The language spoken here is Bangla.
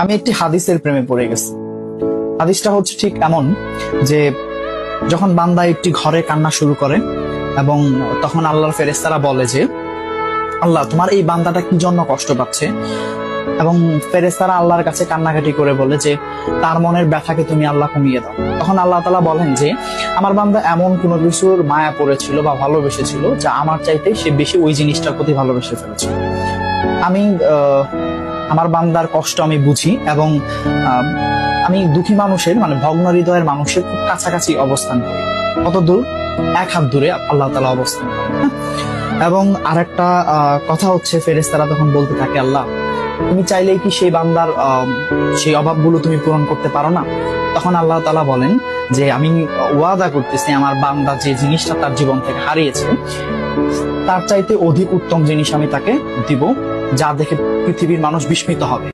আমি একটি হাদিসের প্রেমে পড়ে গেছি। হাদিসটা হচ্ছে ঠিক এমন যে যখন বান্দা একটি ঘরে কান্না শুরু করে এবং তখন আল্লাহর ফেরেশতারা বলে যে আল্লাহ তোমার এই বান্দাটা কি জন্য কষ্ট পাচ্ছে, এবং ফেরেশতারা আল্লাহর কাছে কান্নাকাটি করে বলে যে তার মনের ব্যথাকে তুমি আল্লাহ কমিয়ে দাও। তখন আল্লাহ তাআলা বলেন যে আমার বান্দা এমন কোনো কিছুর মায়া পড়েছিল বা ভালোবেসেছিল যা আমার চাইতে সে বেশি ওই জিনিসটার প্রতি ভালোবেসে ফেলেছিল। আমি আমার বান্দার কষ্ট আমি বুঝি এবং আমি দুঃখী মানুষের মানে ভগ্ন হৃদয়ের মানুষের খুব কাছাকাছি অবস্থান করি। কত দূর? এক হাত দূরে আল্লাহ তাআলা অবস্থান করেন। এবং আরেকটা কথা হচ্ছে ফেরেশতারা তখন বলতে থাকে আল্লাহ তুমি চাইলেই কি সেই বান্দার সেই অভাবগুলো তুমি পূরণ করতে পারো না? তখন আল্লাহ তাআলা বলেন যে আমি ওয়াদা করতেছি আমার বান্দা যে জিনিসটা তার জীবন থেকে হারিয়েছে তার চাইতে অধিক উত্তম জিনিস আমি তাকে দিব, যা দেখে পৃথিবীর মানুষ বিস্মিত হবে।